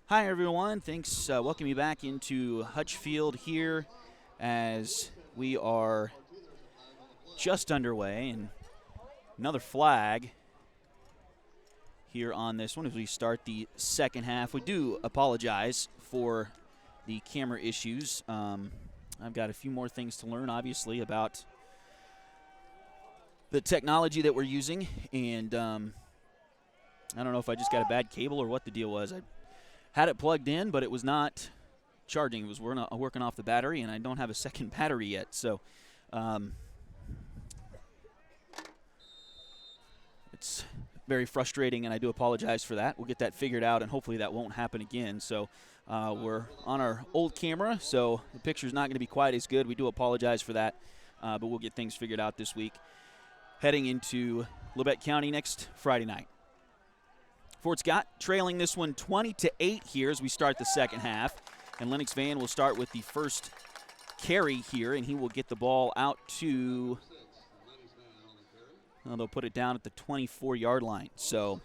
Hi, everyone. Thanks. Welcome you back into Hutch Field here as we are just underway. And another flag here on this one as we start the second half. We do apologize for the camera issues. I've got a few more things to learn, obviously, about the technology that we're using. And I don't know if I just got a bad cable or what the deal was. I had it plugged in, but it was not charging. It was working off the battery, and I don't have a second battery yet. So it's very frustrating, and I do apologize for that. We'll get that figured out, and hopefully that won't happen again. So we're on our old camera, so the picture's not going to be quite as good. We do apologize for that, but we'll get things figured out this week. Heading into Labette County next Friday night. Fort Scott trailing this one 20-8 here as we start the second half. And Lennox Van will start with the first carry here, and he will get the ball out to, well, they'll put it down at the 24-yard line. So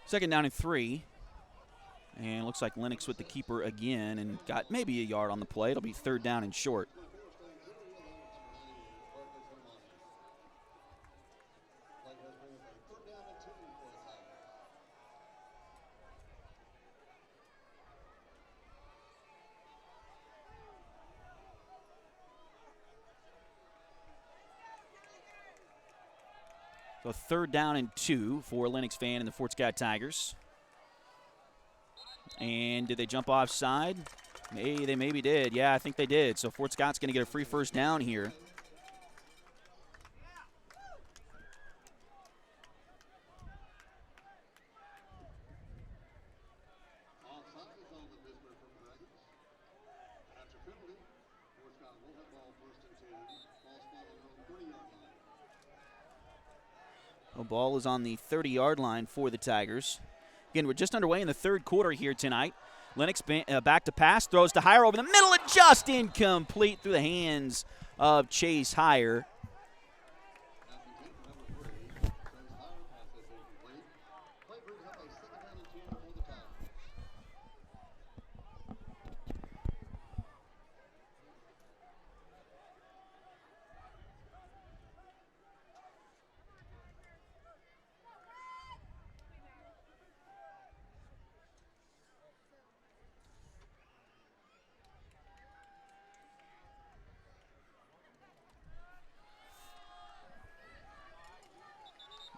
second down and 3. And looks like Lennox with the keeper again and got maybe a yard on the play. It'll be third down and short. So third down and 2 for Lennox Van and the Fort Scott Tigers. And did they jump offside? They maybe did. Yeah, I think they did. So Fort Scott's going to get a free first down here. The ball is on the 30-yard line for the Tigers. Again, we're just underway in the third quarter here tonight. Lennox back to pass, throws to Heyer over the middle and just incomplete through the hands of Chase Heyer.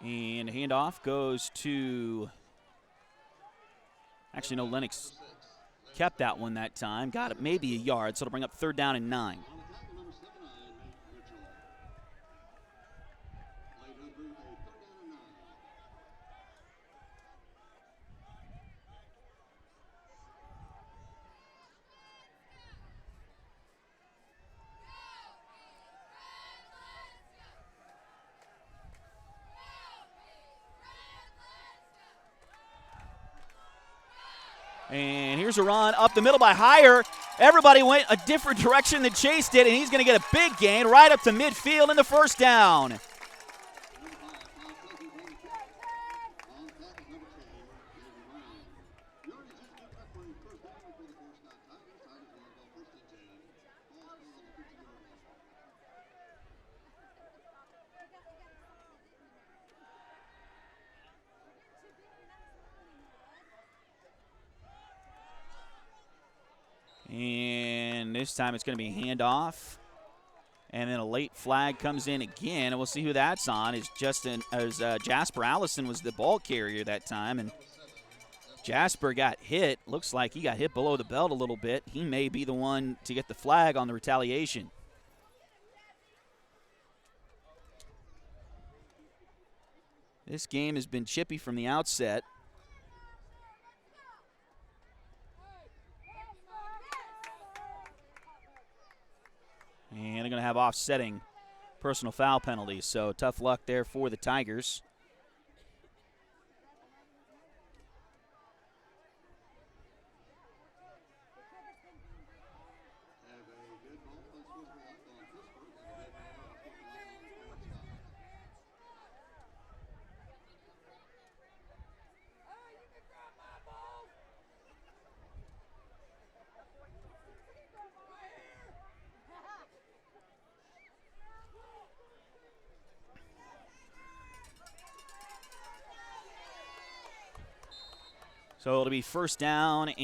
And handoff goes to, actually no, Lennox kept that one that time. Got it maybe a yard, so it'll bring up third down and 9. And here's a run up the middle by Heyer. Everybody went a different direction than Chase did, and he's going to get a big gain right up to midfield in the first down. And this time it's going to be a handoff. And then a late flag comes in again, and we'll see who that's on. Jasper Allison was the ball carrier that time, and Jasper got hit. Looks like he got hit below the belt a little bit. He may be the one to get the flag on the retaliation. This game has been chippy from the outset. And they're going have offsetting personal foul penalties. So tough luck there for the Tigers. So it'll be second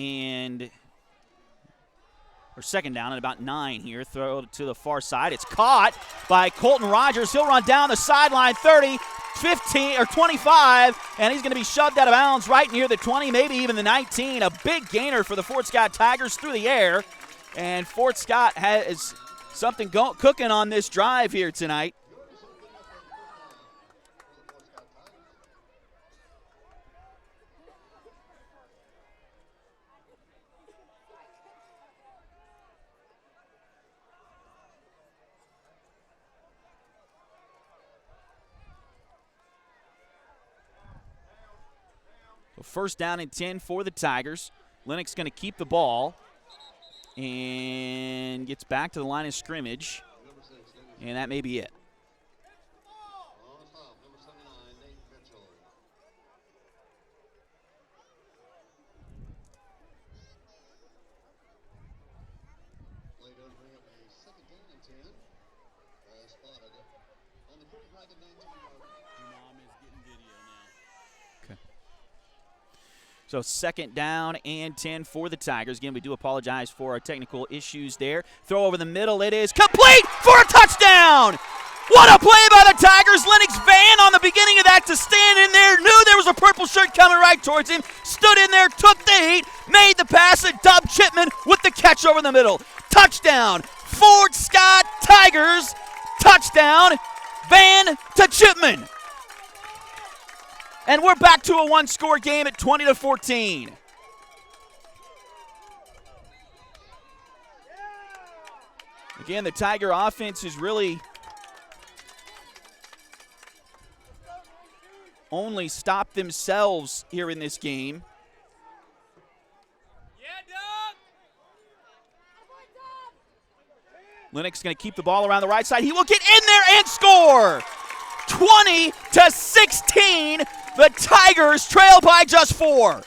down and about 9 here. Throw it to the far side. It's caught by Colton Rogers. He'll run down the sideline 30, 15, or 25, and he's going to be shoved out of bounds right near the 20, maybe even the 19. A big gainer for the Fort Scott Tigers through the air, and Fort Scott has something cooking on this drive here tonight. First down and 10 for the Tigers. Lennox going to keep the ball and gets back to the line of scrimmage, and that may be it. So second down and 10 for the Tigers. Again, we do apologize for our technical issues there. Throw over the middle. It is complete for a touchdown. What a play by the Tigers. Lennox Van on the beginning of that to stand in there. Knew there was a purple shirt coming right towards him. Stood in there, took the heat, made the pass, and Dub Chipman with the catch over the middle. Touchdown. Fort Scott Tigers. Touchdown. Van to Chipman. And we're back to a one-score game at 20-14. Again, the Tiger offense is really only stopped themselves here in this game. Lennox going to keep the ball around the right side. He will get in there and score. 20-16. The Tigers trail by just 4.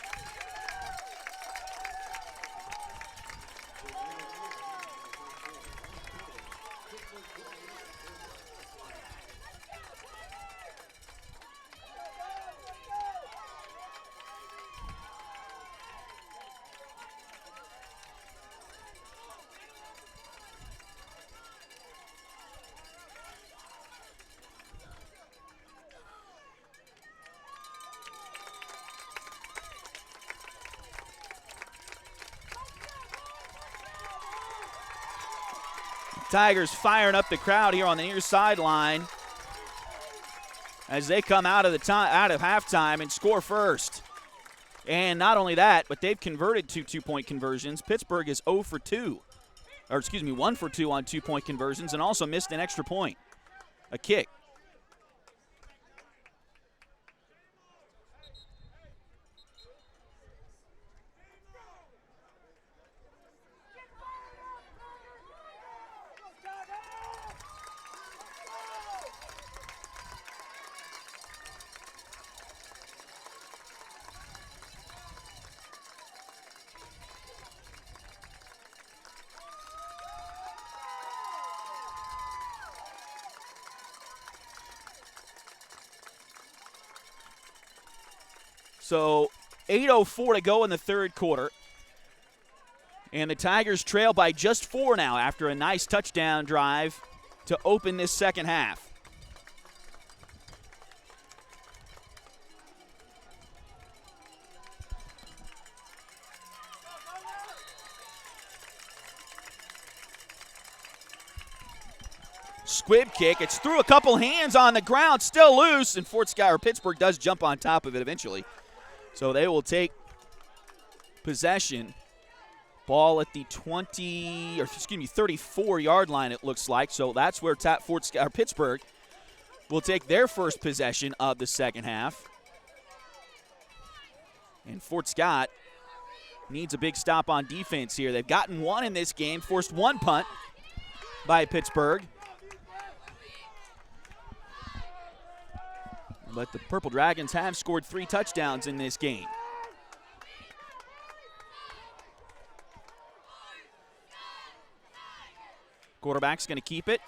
Tigers firing up the crowd here on the near sideline as they come out of halftime and score first. And not only that, but they've converted 2 two-point conversions. Pittsburg is 1 for 2 on 2-point conversions, and also missed an extra point, a kick. So 8:04 to go in the third quarter. And the Tigers trail by just 4 now after a nice touchdown drive to open this second half. Squib kick. It's through a couple hands on the ground, still loose, and Pittsburg does jump on top of it eventually. So they will take possession Ball at the 34-yard line, it looks like. So that's where Pittsburgh will take their first possession of the second half. And Fort Scott needs a big stop on defense here. They've gotten one in this game, forced one punt by Pittsburgh. But the Purple Dragons have scored 3 touchdowns in this game. Quarterback's going to keep it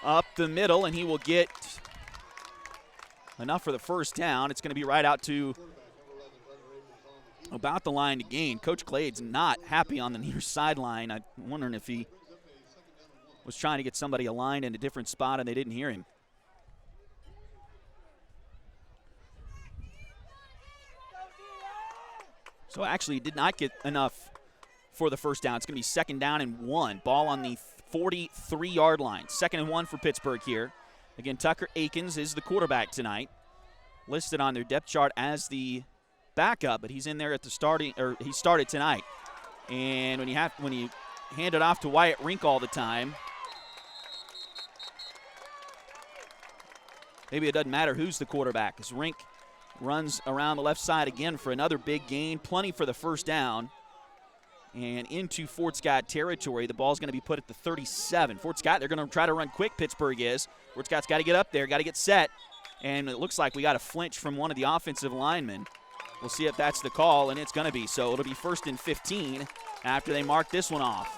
up the middle, and he will get enough for the first down. It's going to be right out to about the line to gain. Coach Glade's not happy on the near sideline. I'm wondering if he was trying to get somebody aligned in a different spot and they didn't hear him. So actually he did not get enough for the first down. It's going to be 2nd down and 1. Ball on the 43-yard line. 2nd and 1 for Pittsburgh here. Again, Tucker Akins is the quarterback tonight. Listed on their depth chart as the backup, but he's in there at the starting, or he started tonight. And when you hand it off to Wyatt Rink all the time, maybe it doesn't matter who's the quarterback, as Rink runs around the left side again for another big gain, plenty for the first down. And into Fort Scott territory, the ball's going to be put at the 37. Fort Scott, they're going to try to run quick, Pittsburgh is. Fort Scott's got to get up there, got to get set. And it looks like we got a flinch from one of the offensive linemen. We'll see if that's the call, and it's going to be. So it'll be 1st and 15 after they mark this one off.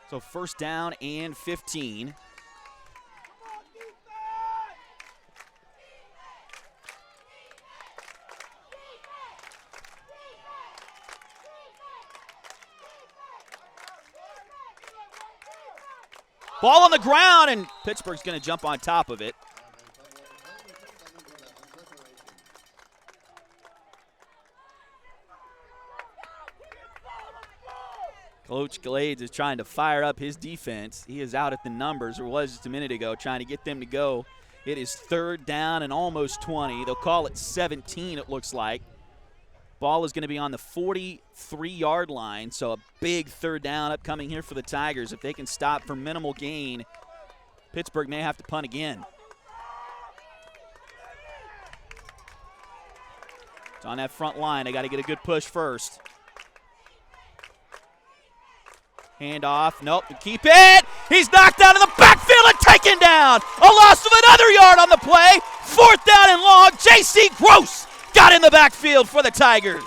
So 1st down and 15. Ball on the ground, and Pittsburgh's going to jump on top of it. Coach Glades is trying to fire up his defense. He is out at the numbers, or was just a minute ago, trying to get them to go. It is 3rd down and almost 20. They'll call it 17, it looks like. Ball is going to be on the 43-yard line, so a big 3rd down upcoming here for the Tigers. If they can stop for minimal gain, Pittsburgh may have to punt again. It's on that front line. They got to get a good push first. Hand off. Nope. Keep it. He's knocked out of the backfield and taken down. A loss of another yard on the play. 4th down and long. J.C. Gross got in the backfield for the Tigers.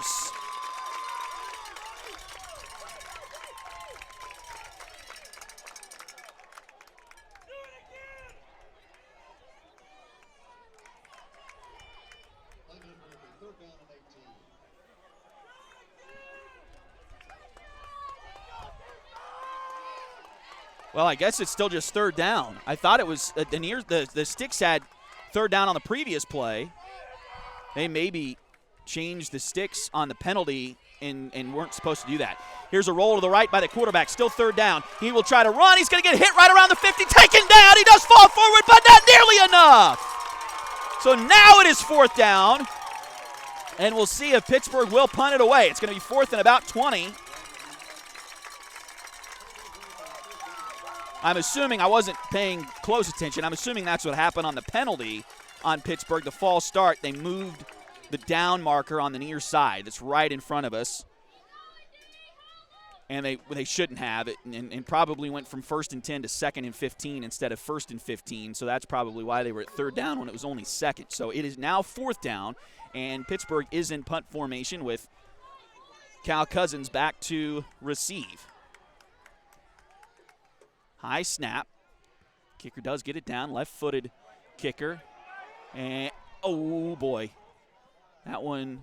Well, I guess it's still just 3rd down. I thought it was the Sticks had 3rd down on the previous play. They maybe changed the Sticks on the penalty and weren't supposed to do that. Here's a roll to the right by the quarterback. Still 3rd down. He will try to run. He's going to get hit right around the 50. Taken down. He does fall forward, but not nearly enough. So now it is 4th down. And we'll see if Pittsburgh will punt it away. It's going to be 4th and about 20. I'm assuming, I wasn't paying close attention, I'm assuming that's what happened on the penalty on Pittsburgh, the false start. They moved the down marker on the near side. That's right in front of us. And they shouldn't have it, and probably went from 1st and 10 to 2nd and 15 instead of 1st and 15. So that's probably why they were at 3rd down when it was only 2nd. So it is now 4th down, and Pittsburgh is in punt formation with Cal Cousins back to receive. High snap. Kicker does get it down. Left-footed kicker. And, oh, boy. That one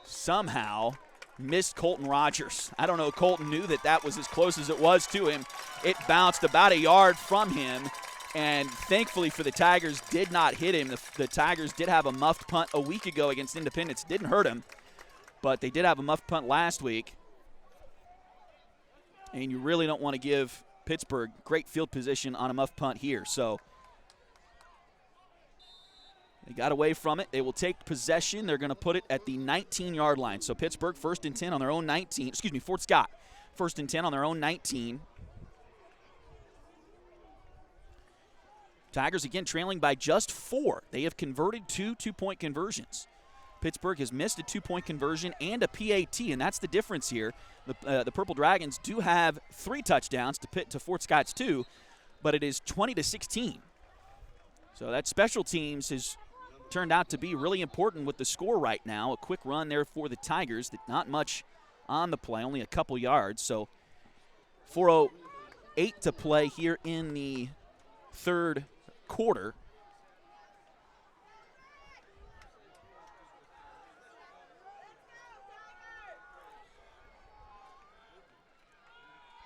somehow missed Colton Rogers. I don't know. Colton knew that was as close as it was to him. It bounced about a yard from him And thankfully for the Tigers, did not hit him. The Tigers did have a muffed punt a week ago against Independence. Didn't hurt him, but they did have a muffed punt last week. And you really don't want to give Pittsburgh great field position on a muffed punt here. So they got away from it. They will take possession. They're going to put it at the 19-yard line. So Pittsburgh 1st and 10 on their own 19. Excuse me, Fort Scott 1st and 10 on their own 19. Tigers again trailing by just 4. They have converted 2 two-point conversions. Pittsburgh has missed a 2-point conversion and a PAT, and that's the difference here. The Purple Dragons do have 3 touchdowns to Fort Scott's 2, but it is 20-16. So that special teams has turned out to be really important with the score right now. A quick run there for the Tigers. Not much on the play, only a couple yards. So 4:08 to play here in the third quarter.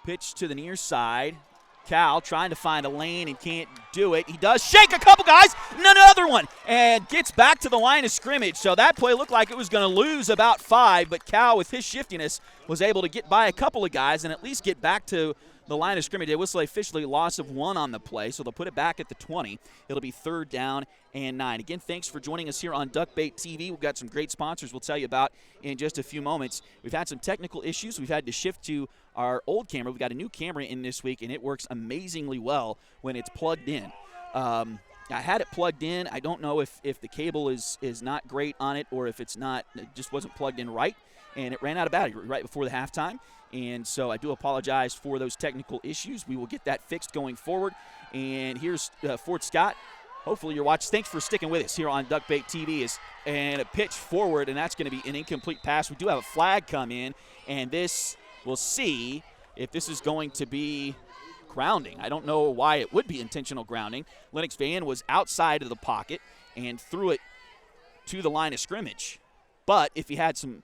Pitch to the near side. Cal trying to find a lane and can't do it. He does shake a couple guys, and another one, and gets back to the line of scrimmage. So that play looked like it was going to lose about 5, but Cal, with his shiftiness, was able to get by a couple of guys and at least get back to the line of scrimmage. They whistle officially loss of 1 on the play, so they'll put it back at the 20. It'll be 3rd down and 9. Again, thanks for joining us here on Duckbait TV. We've got some great sponsors we'll tell you about in just a few moments. We've had some technical issues. We've had to shift to our old camera. We've got a new camera in this week, and it works amazingly well when it's plugged in. I had it plugged in. I don't know if the cable is not great on it or if it just wasn't plugged in right, and it ran out of battery right before the halftime. And so I do apologize for those technical issues. We will get that fixed going forward. And here's Fort Scott. Hopefully you're watching. Thanks for sticking with us here on Duckbait TV. And a pitch forward, and that's going to be an incomplete pass. We do have a flag come in, and this, we'll see if this is going to be grounding. I don't know why it would be intentional grounding. Lennox Van was outside of the pocket and threw it to the line of scrimmage. But if he had some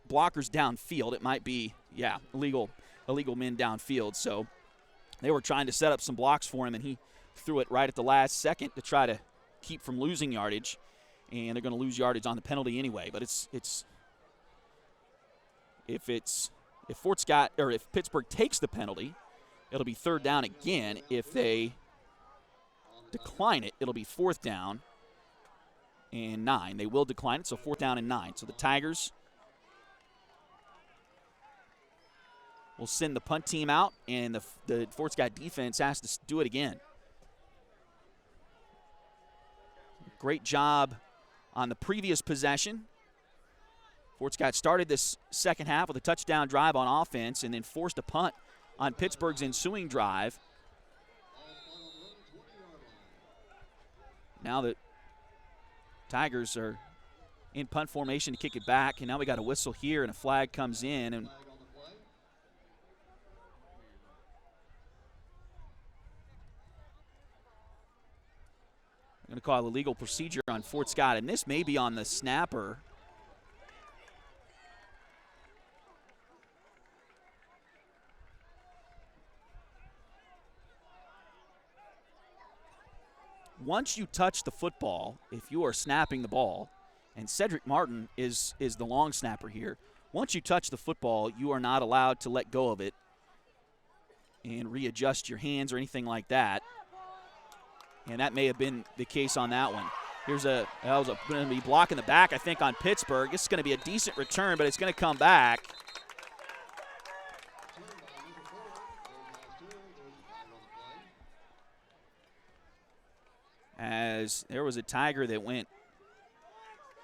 blockers downfield, it might be, illegal men downfield. So they were trying to set up some blocks for him, and he threw it right at the last second to try to keep from losing yardage. And they're going to lose yardage on the penalty anyway. But if Fort Scott, or if Pittsburgh takes the penalty, it'll be 3rd down again. If they decline it, it'll be 4th down and 9. They will decline it, so 4th down and 9. So the Tigers will send the punt team out, and the Fort Scott defense has to do it again. Great job on the previous possession. Fort Scott started this second half with a touchdown drive on offense and then forced a punt on Pittsburgh's ensuing drive. Now the Tigers are in punt formation to kick it back, and now we got a whistle here and a flag comes in, and I'm going to call a legal procedure on Fort Scott, and this may be on the snapper. Once you touch the football, if you are snapping the ball, and Cedric Martin is the long snapper here, once you touch the football, you are not allowed to let go of it and readjust your hands or anything like that. And that may have been the case on that one. That was going to be blocking the back, I think, on Pittsburgh. This is going to be a decent return, but it's going to come back. As there was a Tiger that went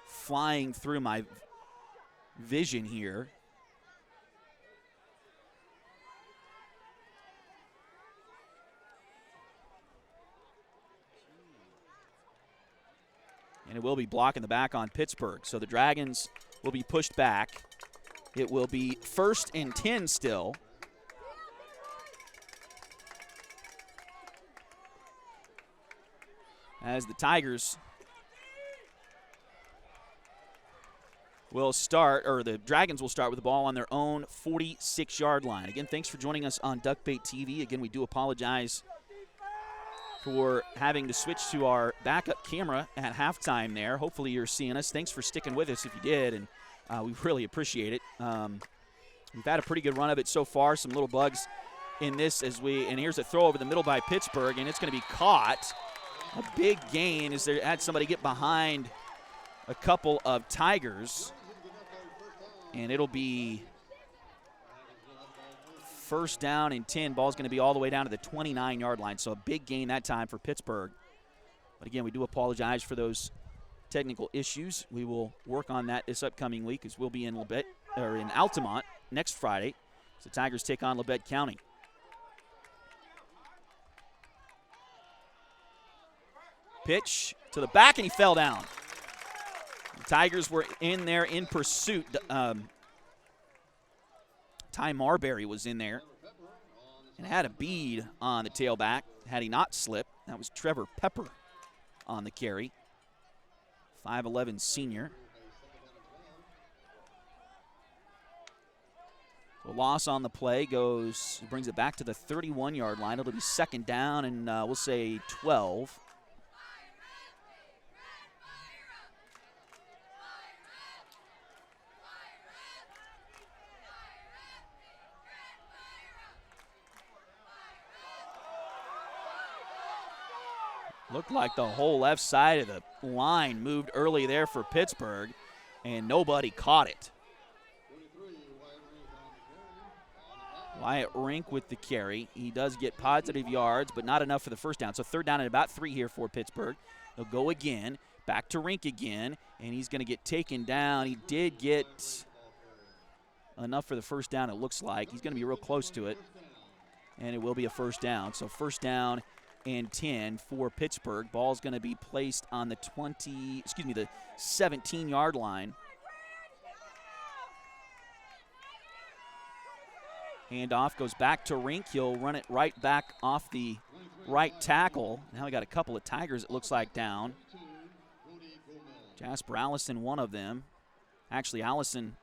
flying through my vision here. And it will be blocking the back on Pittsburgh. So the Dragons will be pushed back. It will be 1st and 10 still. As the Tigers will start, or the Dragons will start with the ball on their own 46-yard line. Again, thanks for joining us on Duckbait TV. Again, we do apologize for having to switch to our backup camera at halftime there. Hopefully you're seeing us. Thanks for sticking with us if you did, and we really appreciate it. We've had a pretty good run of it so far. Some little bugs in this and here's a throw over the middle by Pittsburg, and it's going to be caught. A big gain as they had somebody get behind a couple of Tigers, and it'll be first down and 10. Ball's going to be all the way down to the 29-yard line, so a big gain that time for Pittsburg. But again, we do apologize for those technical issues. We will work on that this upcoming week as we'll be in Altamont next Friday. So the Tigers take on Labette County. Pitch to the back, and he fell down. The Tigers were in there in pursuit. Ty Marbury was in there and had a bead on the tailback had he not slipped. That was Trevor Pepper on the carry, 5'11" senior. So loss on the play brings it back to the 31-yard line. It'll be second down and we'll say 12. Looked like the whole left side of the line moved early there for Pittsburgh, and nobody caught it. Wyatt Rink with the carry. He does get positive yards, but not enough for the first down. So third down and about 3 here for Pittsburgh. They'll go again, back to Rink again, and he's going to get taken down. He did get enough for the first down, it looks like. He's going to be real close to it, and it will be a first down. So first down and 10 for Pittsburgh. Ball's going to be placed on the 17-yard line. Handoff goes back to Rink. He'll run it right back off the right tackle. Now we got a couple of Tigers, it looks like, down. Jasper Allison, one of them. Actually, Allison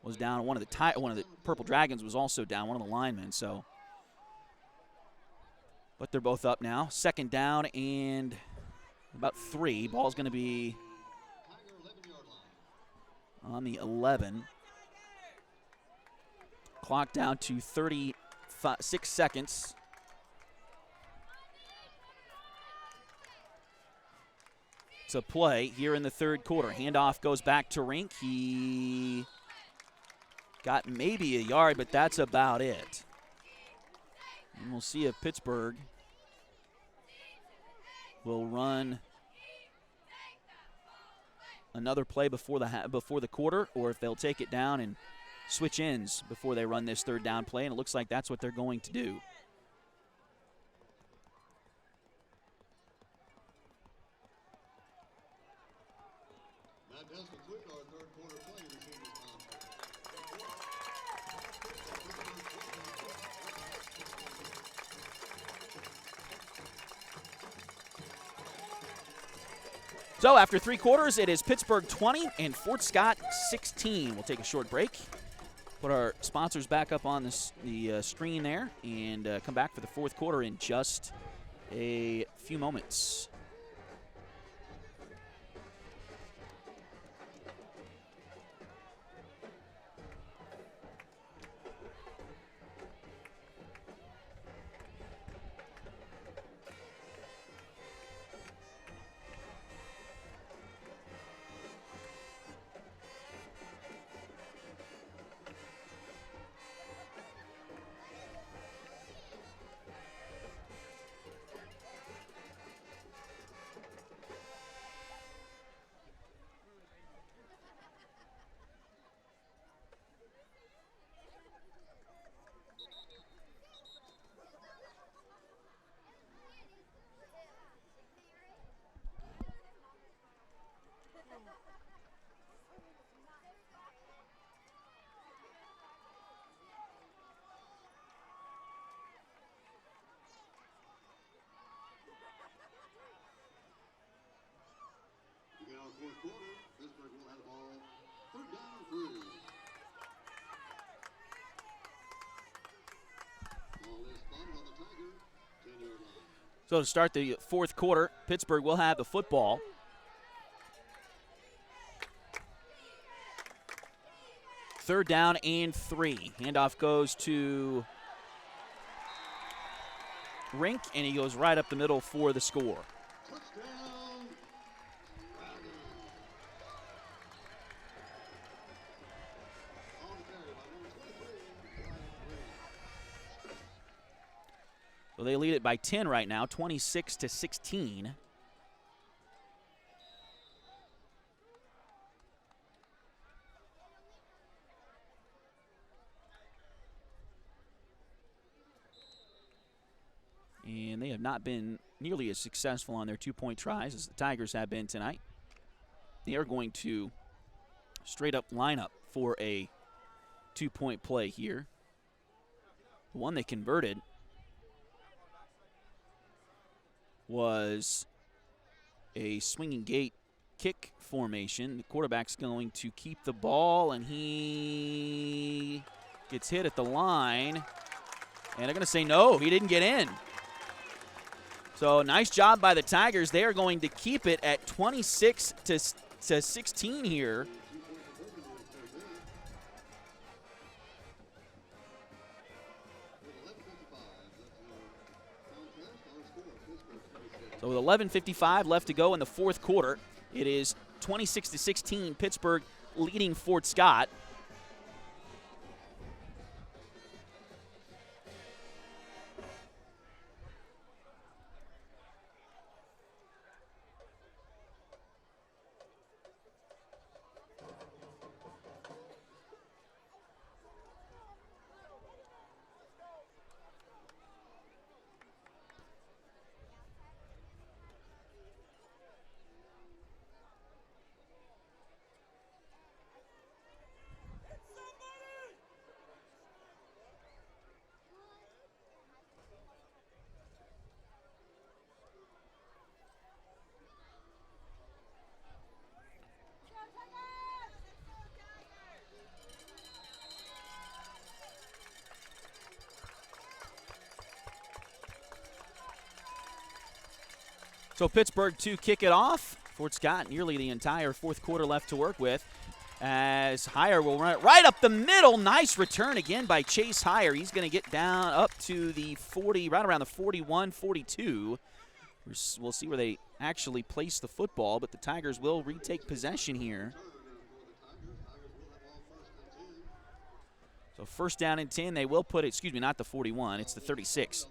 was down. One of the Purple Dragons was also down, one of the linemen. So, but they're both up now. Second down and about 3. Ball's going to be on the 11. Clock down to 36 seconds. It's a play here in the third quarter. Handoff goes back to Rink. He got maybe a yard, but that's about it. And we'll see if Pittsburgh will run another play before the quarter, or if they'll take it down and switch ends before they run this third down play, and it looks like that's what they're going to do. That does conclude our third quarter play this evening. So after 3 quarters, it is Pittsburgh 20 and Fort Scott 16. We'll take a short break, put our sponsors back up on the screen there, and come back for the fourth quarter in just a few moments. Fourth quarter, Pittsburgh will have the ball. Third down and 3. Ball is spotted on the Tiger 10-yard line. So to start the fourth quarter, Pittsburgh will have the football. Third down and 3. Handoff goes to Rink, and he goes right up the middle for the score. Touchdown, Dragons. On the carry by number 23, Ryan Green. So they lead it by 10 right now, 26-16. And they have not been nearly as successful on their two-point tries as the Tigers have been tonight. They are going to straight up line up for a two-point play here. The one they converted was a swinging gate kick formation. The quarterback's going to keep the ball, and he gets hit at the line. And they're going to say no, he didn't get in. So nice job by the Tigers. They are going to keep it at 26-16 here. So with 11:55 left to go in the fourth quarter, it is 26-16, Pittsburgh leading Fort Scott. So Pittsburgh to kick it off. Fort Scott nearly the entire fourth quarter left to work with, as Heyer will run it right up the middle. Nice return again by Chase Heyer. He's going to get down up to the 40, right around the 41, 42. We'll see where they actually place the football, but the Tigers will retake possession here. So first down and 10, they will put it, excuse me, not the 41, it's the 36.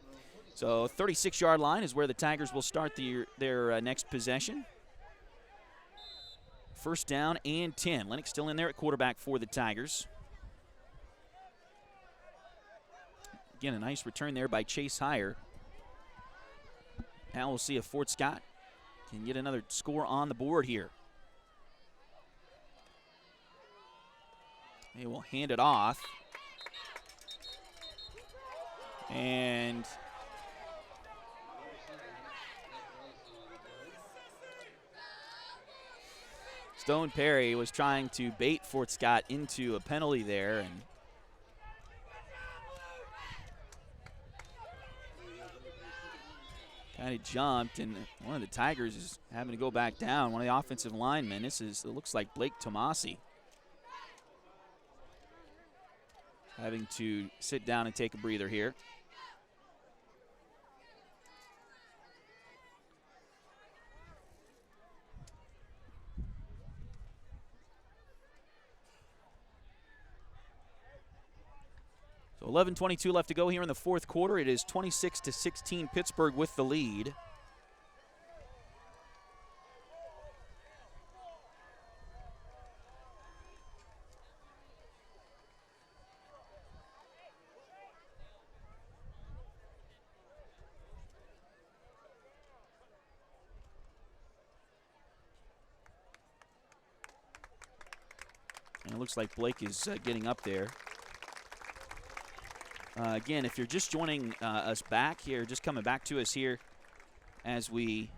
So 36-yard line is where the Tigers will start their next possession. First down and 10. Lennox still in there at quarterback for the Tigers. Again, a nice return there by Chase Heyer. Now we'll see if Fort Scott can get another score on the board here. They will hand it off. And Stone Perry was trying to bait Fort Scott into a penalty there, and kind of jumped, and one of the Tigers is having to go back down. One of the offensive linemen. It looks like Blake Tomasi, having to sit down and take a breather here. So 11:22 left to go here in the fourth quarter. It is 26-16, Pittsburgh with the lead. And it looks like Blake is getting up there. Again, if you're just joining us back here, just coming back to us here as we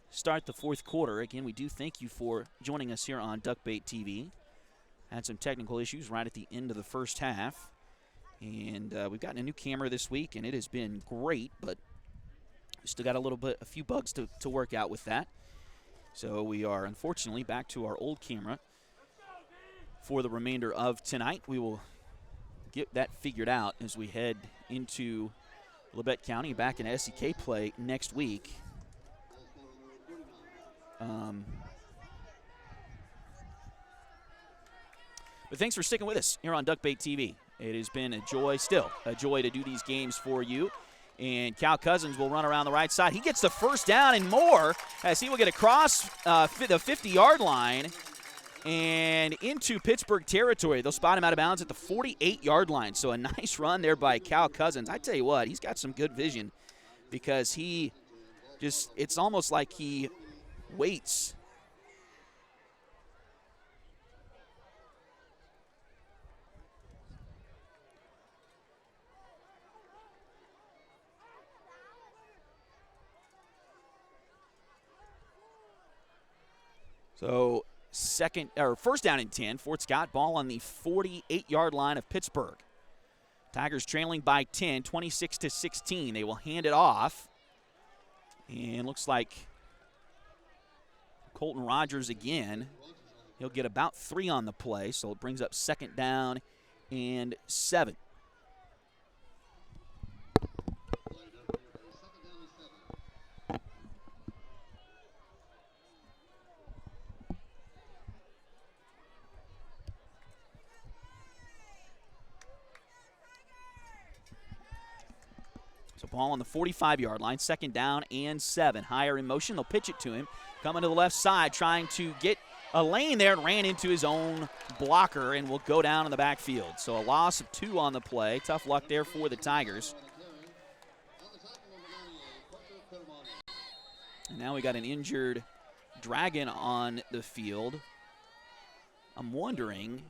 start the fourth quarter, again, we do thank you for joining us here on Duckbait TV. Had some technical issues right at the end of the first half. And we've gotten a new camera this week, and it has been great, but Still got a few bugs to work out with that. So we are unfortunately back to our old camera for the remainder of tonight. We will get that figured out as we head into Labette County back in SEK play next week. But thanks for sticking with us here on Duckbait TV. It has been still a joy to do these games for you. And Cal Cousins will run around the right side. He gets the first down and more as he will get across the 50-yard line and into Pittsburg territory. They'll spot him out of bounds at the 48-yard line. So a nice run there by Cal Cousins. I tell you what, he's got some good vision because it's almost like he waits. So first down and 10. Fort Scott, ball on the 48-yard line of Pittsburg. Tigers trailing by 10, 26-16. They will hand it off. And looks like Colton Rogers again. He'll get about 3 on the play, so it brings up second down and 7. So ball on the 45-yard line, second down and 7. Higher in motion, they'll pitch it to him. Coming to the left side, trying to get a lane there and ran into his own blocker and will go down in the backfield. So a loss of 2 on the play. Tough luck there for the Tigers. And now we got an injured Dragon on the field. I'm wondering.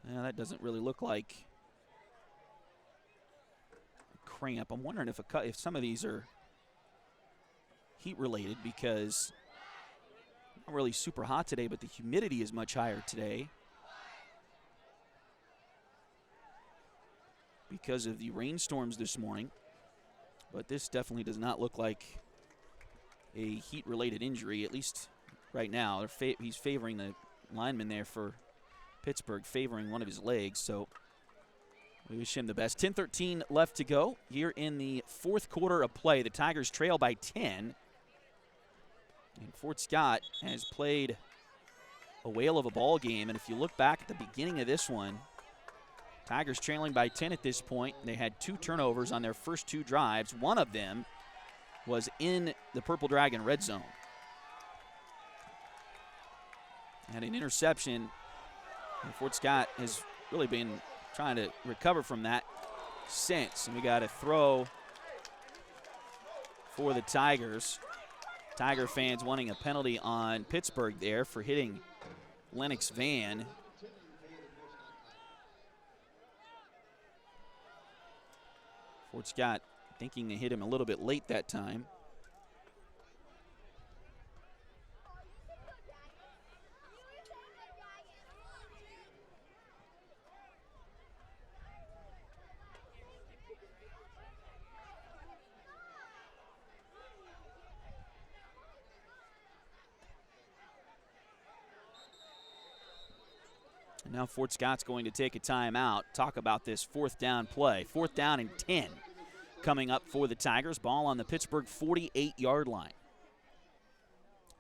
That doesn't really look like cramp. I'm wondering if some of these are heat related because not really super hot today, but the humidity is much higher today because of the rainstorms this morning. But this definitely does not look like a heat related injury, at least right now. He's favoring the lineman there for Pittsburgh, favoring one of his legs. So we wish him the best. 10-13 left to go here in the fourth quarter of play. The Tigers trail by 10. And Fort Scott has played a whale of a ball game. And if you look back at the beginning of this one, Tigers trailing by 10 at this point. They had 2 turnovers on their first 2 drives. One of them was in the Purple Dragon red zone. And an interception. And Fort Scott has really been trying to recover from that since. And we got a throw for the Tigers. Tiger fans wanting a penalty on Pittsburgh there for hitting Lennox Van. Fort Scott thinking they hit him a little bit late that time. And now Fort Scott's going to take a timeout, talk about this fourth down play. 4th down and 10 coming up for the Tigers. Ball on the Pittsburgh 48-yard line.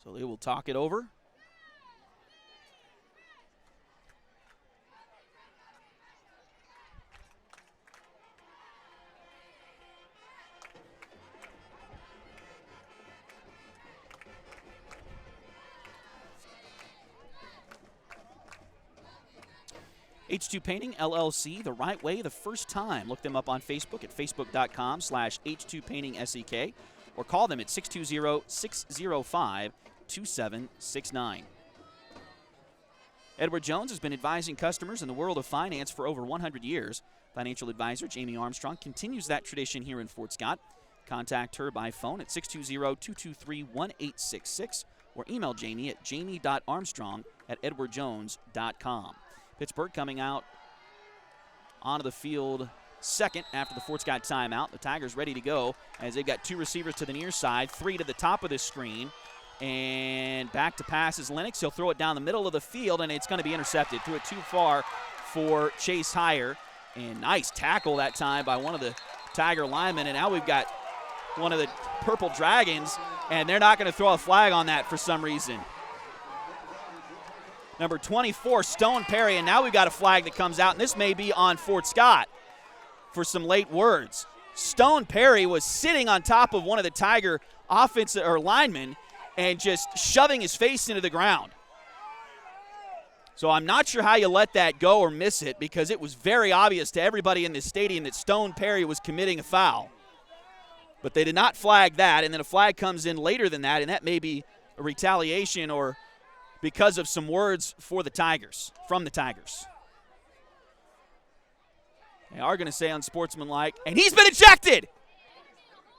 So they will talk it over. H2 Painting, LLC, the right way, the first time. Look them up on Facebook at facebook.com/H2PaintingSEK or call them at 620-605-2769. Edward Jones has been advising customers in the world of finance for over 100 years. Financial advisor Jamie Armstrong continues that tradition here in Fort Scott. Contact her by phone at 620-223-1866 or email Jamie at jamie.armstrong@edwardjones.com. Pittsburgh coming out onto the field second after the Fort Scott timeout. The Tigers ready to go as they've got 2 receivers to the near side, 3 to the top of this screen. And back to pass is Lennox. He'll throw it down the middle of the field, and it's going to be intercepted. Threw it too far for Chase Heyer. And nice tackle that time by one of the Tiger linemen. And now we've got one of the Purple Dragons, and they're not going to throw a flag on that for some reason. Number 24, Stone Perry, and now we've got a flag that comes out, and this may be on Fort Scott for some late words. Stone Perry was sitting on top of one of the Tiger offensive or linemen and just shoving his face into the ground. So I'm not sure how you let that go or miss it, because it was very obvious to everybody in this stadium that Stone Perry was committing a foul. But they did not flag that, and then a flag comes in later than that, and that may be a retaliation or because of some words for the Tigers, from the Tigers. They are going to say unsportsmanlike, and he's been ejected.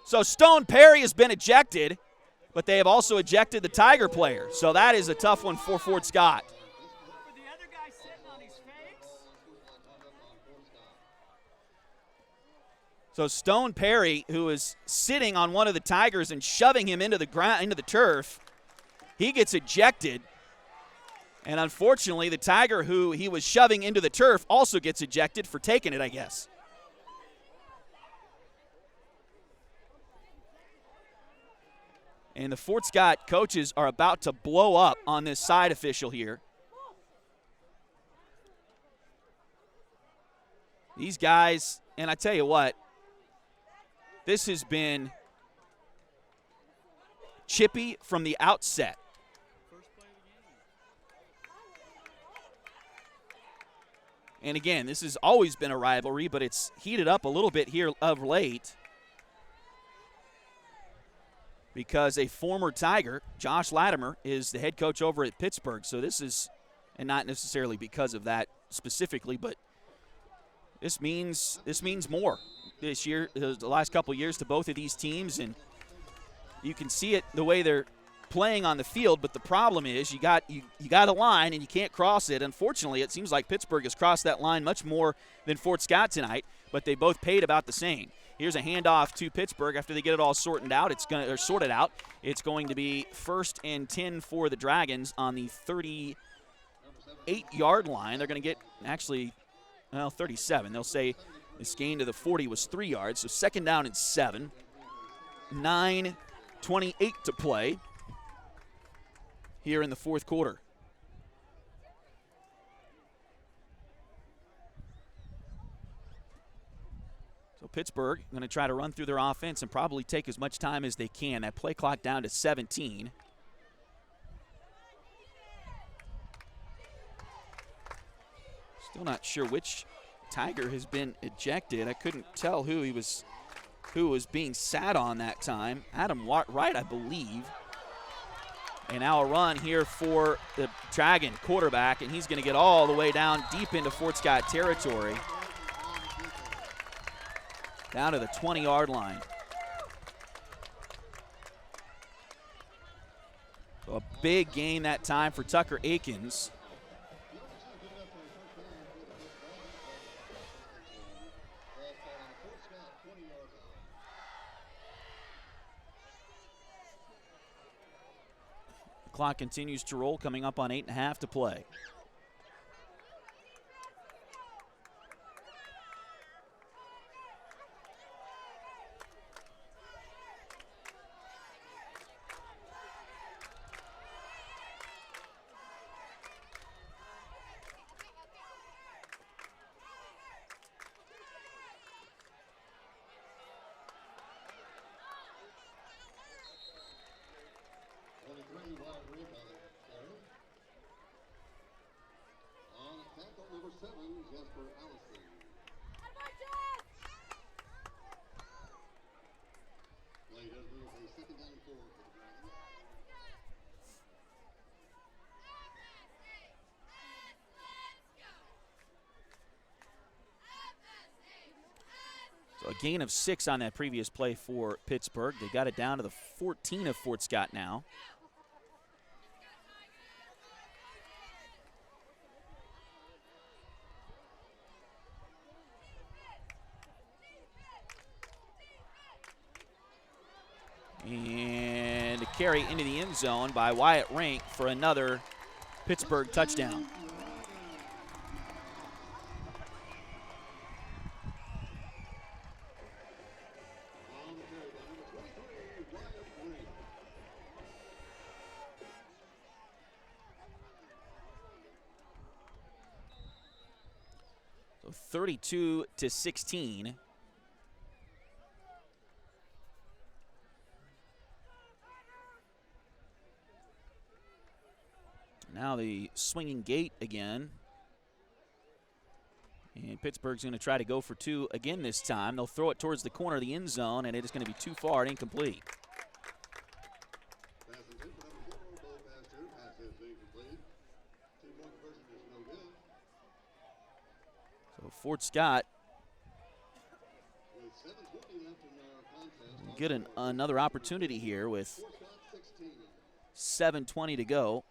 So Stone Perry has been ejected, but they have also ejected the Tiger player. So that is a tough one for Fort Scott. So Stone Perry, who is sitting on one of the Tigers and shoving him into the ground, into the turf, he gets ejected. And unfortunately, the Tiger who he was shoving into the turf also gets ejected for taking it, I guess. And the Fort Scott coaches are about to blow up on this side official here. These guys, and I tell you what, this has been chippy from the outset. And again, this has always been a rivalry, but it's heated up a little bit here of late because a former Tiger, Josh Latimer, is the head coach over at Pittsburgh. So this is, and not necessarily because of that specifically, but this means more this year, the last couple of years to both of these teams, and you can see it the way they're playing on the field. But the problem is you got a line and you can't cross it. Unfortunately, it seems like Pittsburgh has crossed that line much more than Fort Scott tonight, but they both paid about the same. Here's a handoff to Pittsburgh after they get it all sorted out. It's going to be 1st and 10 for the Dragons on the 38-yard line. They're going to get 37. They'll say this gain to the 40 was 3 yards, so 2nd down and 7. 9:28 to play here in the 4th quarter. So Pittsburgh going to try to run through their offense and probably take as much time as they can. That play clock down to 17. Still not sure which Tiger has been ejected. I couldn't tell who was being sat on that time. Adam Wright, I believe. And now a run here for the Dragon quarterback, and he's going to get all the way down deep into Fort Scott territory. Down to the 20-yard line. So a big gain that time for Tucker Akins. Clock continues to roll, coming up on 8.5 to play. So a gain of 6 on that previous play for Pittsburgh. They got it down to the 14 of Fort Scott now. And a carry into the end zone by Wyatt Rink for another Pittsburgh touchdown. So 32-16. Now the swinging gate again. And Pittsburgh's going to try to go for two again this time. They'll throw it towards the corner of the end zone, and it is going to be too far and incomplete. So Fort Scott will get another opportunity here with 7:20 to go.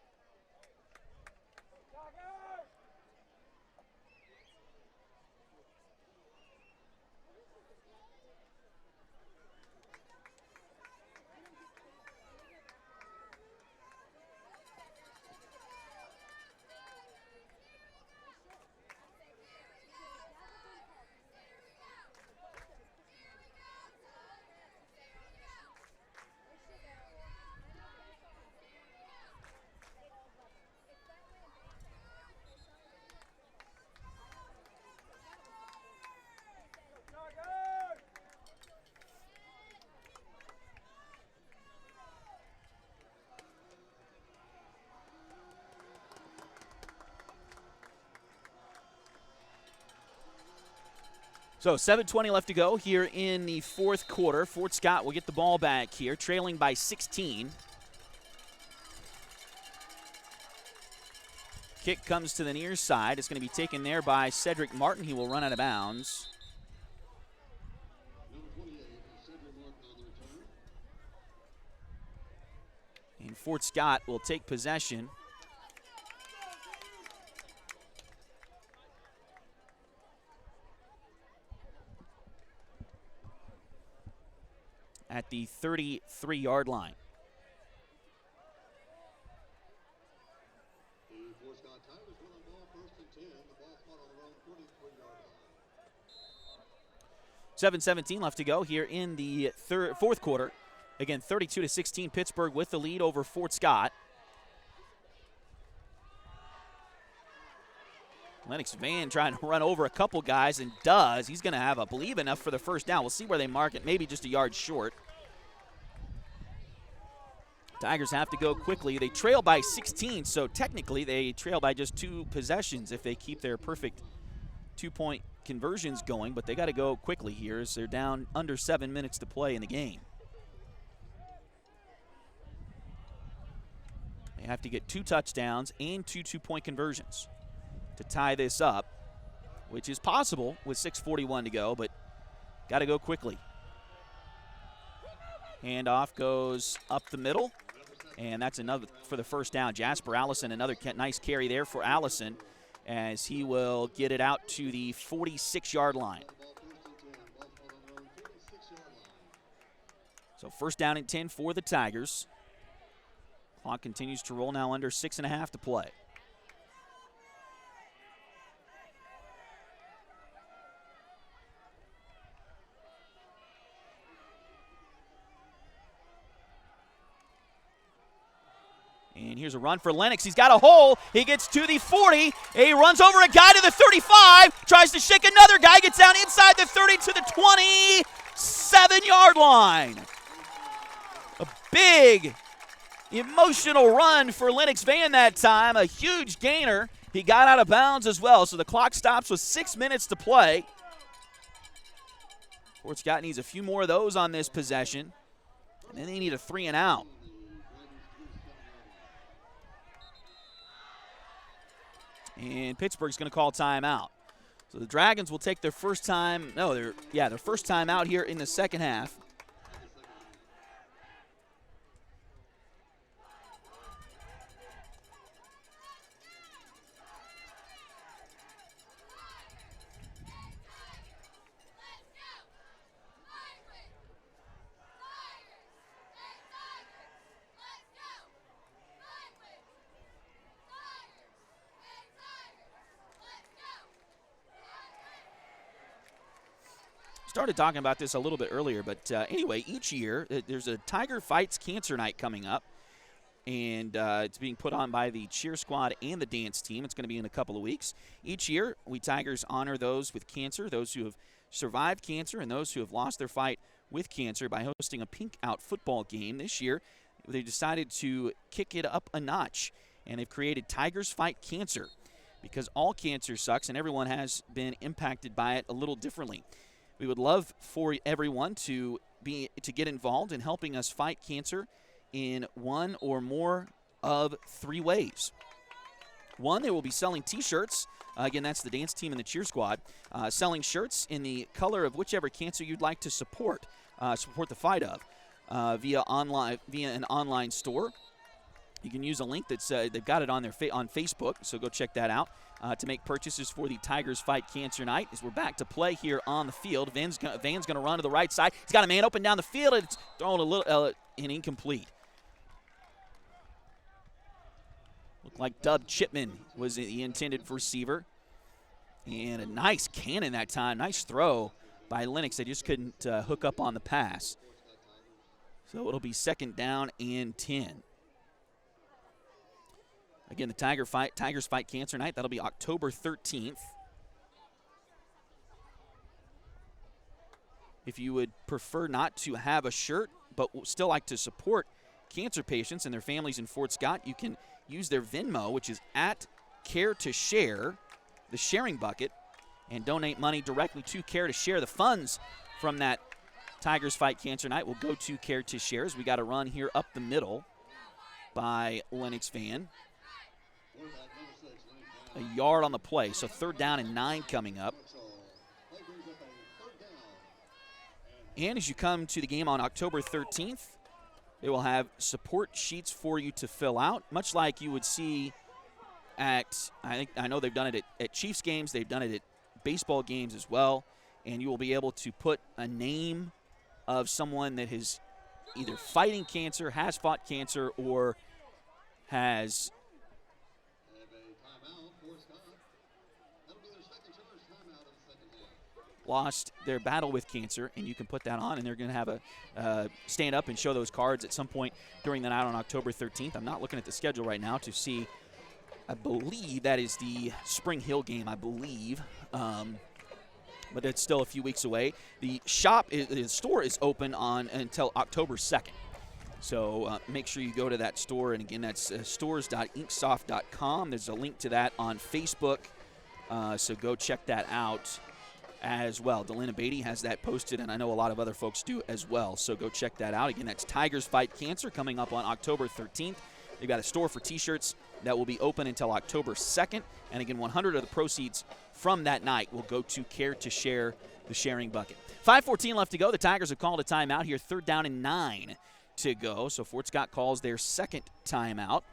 So 7:20 left to go here in the fourth quarter. Fort Scott will get the ball back here, trailing by 16. Kick comes to the near side. It's going to be taken there by Cedric Martin. He will run out of bounds. And Fort Scott will take possession. At the 33-yard line. $7:17 left to go here in the fourth quarter. Again, 32-16, Pittsburgh with the lead over Fort Scott. Lennox Van trying to run over a couple guys and does. He's going to have, I believe, enough for the first down. We'll see where they mark it, maybe just a yard short. Tigers have to go quickly. They trail by 16, so technically they trail by just 2 possessions if they keep their perfect 2-point conversions going, but they got to go quickly here as they're down under 7 minutes to play in the game. They have to get 2 touchdowns and 2 2-point conversions to tie this up, which is possible with 6:41 to go, but got to go quickly. Handoff goes up the middle, and that's another for the first down. Jasper Allison, another nice carry there for Allison as he will get it out to the 46-yard line. So first down and 10 for the Tigers. Clock continues to roll now, under 6.5 to play. And here's a run for Lennox. He's got a hole. He gets to the 40. He runs over a guy to the 35. Tries to shake another guy. Gets down inside the 30 to the 27-yard line. A big, emotional run for Lennox Van that time. A huge gainer. He got out of bounds as well, so the clock stops with 6 minutes to play. Fort Scott needs a few more of those on this possession. And then they need a 3 and out. And Pittsburgh's going to call timeout. So the Dragons will take their first time, their first time out here in the second half. started talking about this a little bit earlier, but anyway, each year there's a Tiger Fights Cancer Night coming up, and it's being put on by the cheer squad and the dance team. It's going to be in a couple of weeks. Each year, we Tigers honor those with cancer, those who have survived cancer, and those who have lost their fight with cancer by hosting a pink out football game. This year, they decided to kick it up a notch, and they've created Tigers Fight Cancer, because all cancer sucks and everyone has been impacted by it a little differently. We would love for everyone to get involved in helping us fight cancer in one or more of 3 ways. One, they will be selling T-shirts. Again, that's the dance team and the cheer squad. Selling shirts in the color of whichever cancer you'd like to support the fight of via an online store. You can use a link that's they've got it on on Facebook, so go check that out to make purchases for the Tigers Fight Cancer Night. As we're back to play here on the field, Van's going to run to the right side. He's got a man open down the field, and it's thrown a little and incomplete. Looked like Dub Chipman was the intended receiver, and a nice cannon that time. Nice throw by Lennox. They just couldn't hook up on the pass. So it'll be 2nd down and 10. Again, the Tigers Fight Cancer Night. That'll be October 13th. If you would prefer not to have a shirt but still like to support cancer patients and their families in Fort Scott, you can use their Venmo, which is at Care to Share, the sharing bucket, and donate money directly to Care to Share. The funds from that Tigers Fight Cancer Night will go to Care to Share, as we got a run here up the middle by Lennox Van. A yard on the play, so 3rd down and 9 coming up. And as you come to the game on October 13th, they will have support sheets for you to fill out, much like you would see at, I know they've done it at Chiefs games, they've done it at baseball games as well, and you will be able to put a name of someone that is either fighting cancer, has fought cancer, or has lost their battle with cancer, and you can put that on, and they're going to have a stand up and show those cards at some point during the night on October 13th. I'm not looking at the schedule right now to see. I believe that is the Spring Hill game, I believe, but it's still a few weeks away. The store is open until October 2nd. So make sure you go to that store, and again, that's stores.inksoft.com. There's a link to that on Facebook, so go check that out as well. Delina Beatty has that posted, and I know a lot of other folks do as well, so go check that out. Again, that's Tigers Fight Cancer coming up on October 13th. They've got a store for T-shirts that will be open until October 2nd, and again, 100 of the proceeds from that night will go to Care to Share, the sharing bucket. 5:14 left to go. The Tigers have called a timeout here, 3rd down and 9 to go, so Fort Scott calls their 2nd timeout,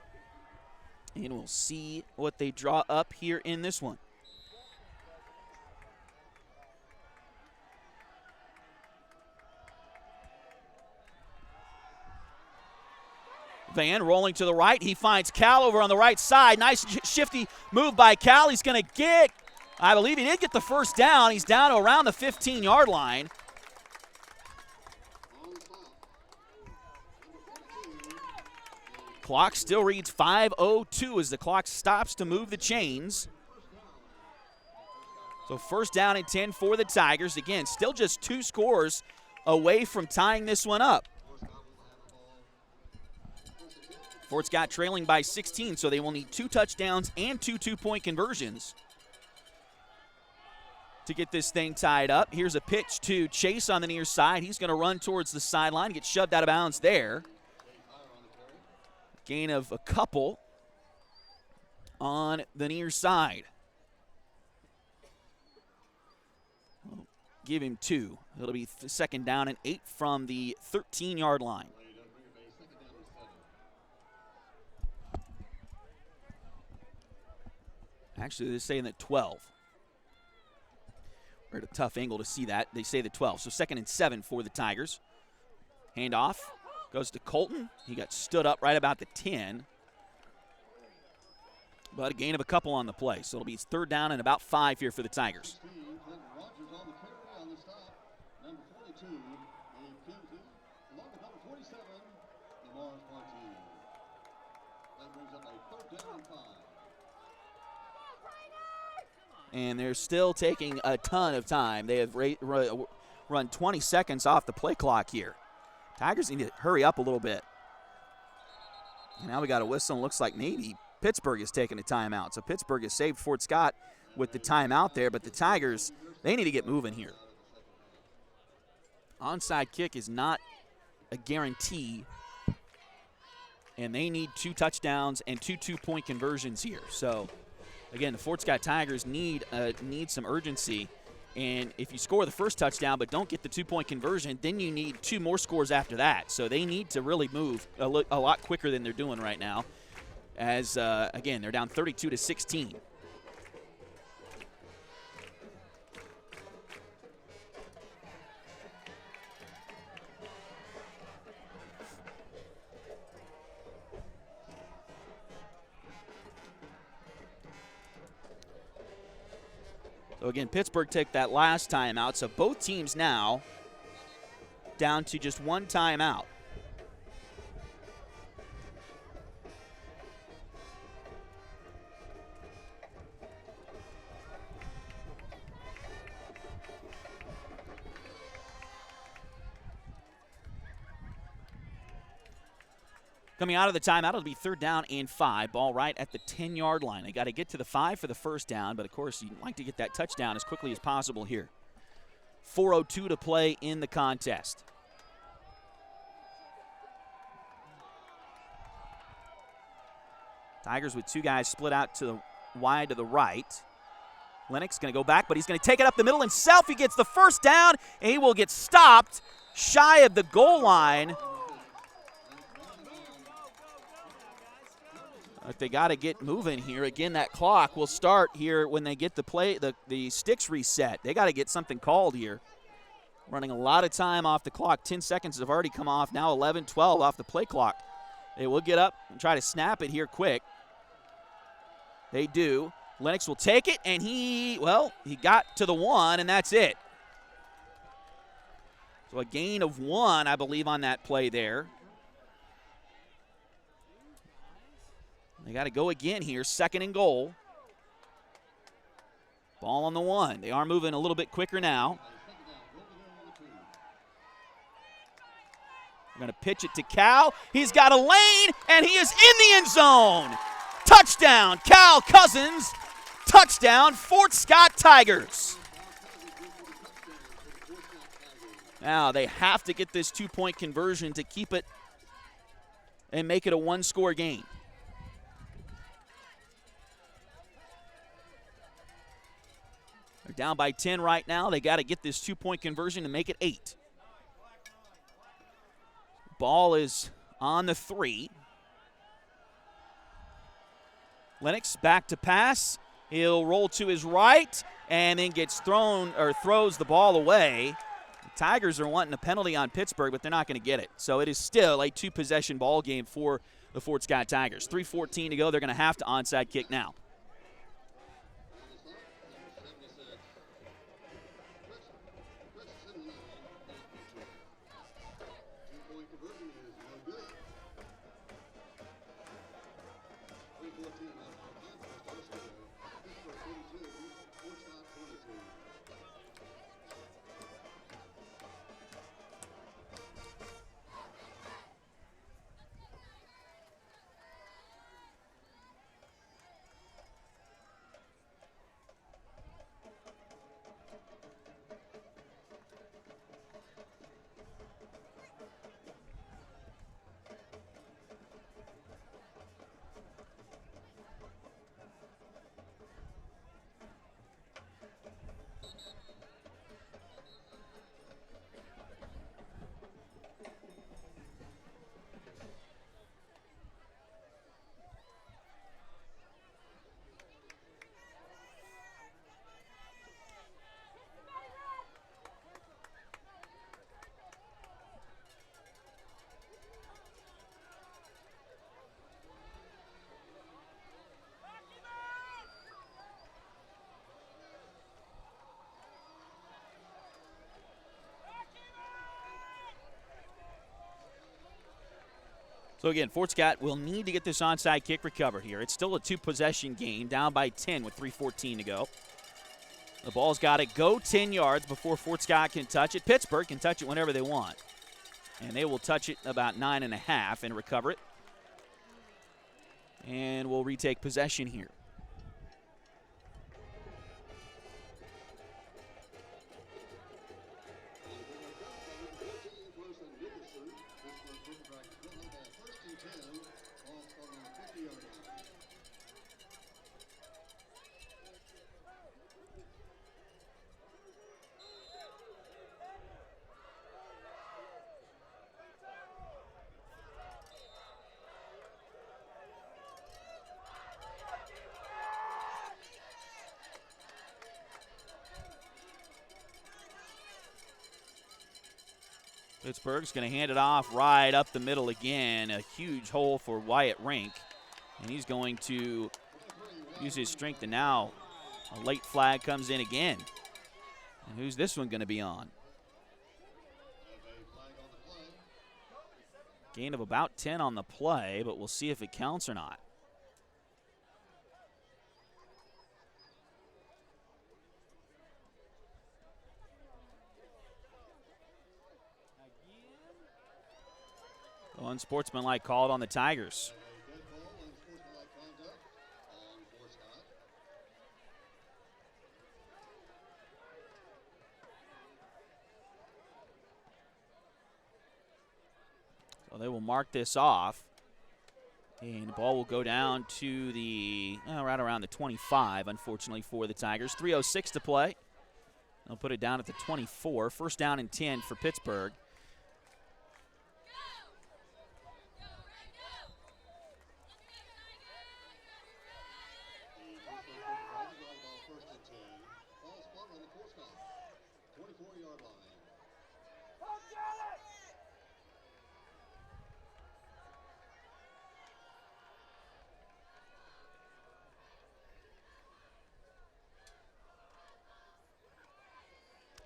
and we'll see what they draw up here in this one. Van rolling to the right. He finds Cal over on the right side. Nice shifty move by Cal. He's going to get, I believe he did get the 1st down. He's down to around the 15-yard line. Clock still reads 5:02 as the clock stops to move the chains. So 1st down and 10 for the Tigers. Again, still just 2 scores away from tying this one up. Fort Scott trailing by 16, so they will need 2 touchdowns and 2 two-point conversions to get this thing tied up. Here's a pitch to Chase on the near side. He's going to run towards the sideline, get shoved out of bounds there. Gain of a couple on the near side. I'll give him 2. It'll be 2nd down and 8 from the 13-yard line. Actually, they're saying that 12. We're at a tough angle to see that. They say the 12. So 2nd and 7 for the Tigers. Handoff goes to Colton. He got stood up right about the 10. But a gain of a couple on the play. So it'll be 3rd down and about 5 here for the Tigers. 47, Lamar's Martinez. That brings up a 3rd down and 5. And they're still taking a ton of time. They have run 20 seconds off the play clock here. Tigers need to hurry up a little bit. And now we got a whistle, and looks like maybe Pittsburgh is taking a timeout. So Pittsburgh has saved Fort Scott with the timeout there, but the Tigers, they need to get moving here. Onside kick is not a guarantee, and they need 2 touchdowns and 2 two-point conversions here. So, again, the Fort Scott Tigers need some urgency. And if you score the first touchdown but don't get the 2-point conversion, then you need 2 more scores after that. So they need to really move a lot quicker than they're doing right now. As, again, they're down 32-16. So again, Pittsburgh took that last timeout, so both teams now down to just 1 timeout. Coming out of the timeout, it'll be 3rd down and 5. Ball right at the 10-yard line. They got to get to the 5 for the first down, but of course you'd like to get that touchdown as quickly as possible here. 4:02 to play in the contest. Tigers with 2 guys split out to the wide to the right. Lennox going to go back, but he's going to take it up the middle himself. He gets the first down, and he will get stopped shy of the goal line. But they got to get moving here. Again, that clock will start here when they get the sticks reset. They got to get something called here. Running a lot of time off the clock. 10 seconds have already come off. Now 11, 12 off the play clock. They will get up and try to snap it here quick. They do. Lennox will take it, and he got to the 1, and that's it. So a gain of 1, I believe, on that play there. They got to go again here, 2nd and goal. Ball on the 1. They are moving a little bit quicker now. We're going to pitch it to Cal. He's got a lane, and he is in the end zone. Touchdown, Cal Cousins. Touchdown, Fort Scott Tigers. Now they have to get this 2-point conversion to keep it and make it a 1-score game. They're down by 10 right now. They got to get this 2-point conversion to make it 8. Ball is on the 3. Lennox back to pass. He'll roll to his right and then throws the ball away. The Tigers are wanting a penalty on Pittsburgh, but they're not going to get it. So it is still a 2-possession ball game for the Fort Scott Tigers. 3:14 to go. They're going to have to onside kick now. So again, Fort Scott will need to get this onside kick recovered here. It's still a 2-possession game, down by 10 with 3:14 to go. The ball's got to go 10 yards before Fort Scott can touch it. Pittsburg can touch it whenever they want. And they will touch it about 9.5 and recover it. And we'll retake possession here. Pittsburgh's going to hand it off right up the middle again. A huge hole for Wyatt Rink. And he's going to use his strength, and now a late flag comes in again. And who's this one going to be on? Gain of about 10 on the play, but we'll see if it counts or not. Unsportsmanlike called on the Tigers. So they will mark this off. And the ball will go down to the, right around the 25, unfortunately, for the Tigers. 3:06 to play. They'll put it down at the 24. First down and 10 for Pittsburgh.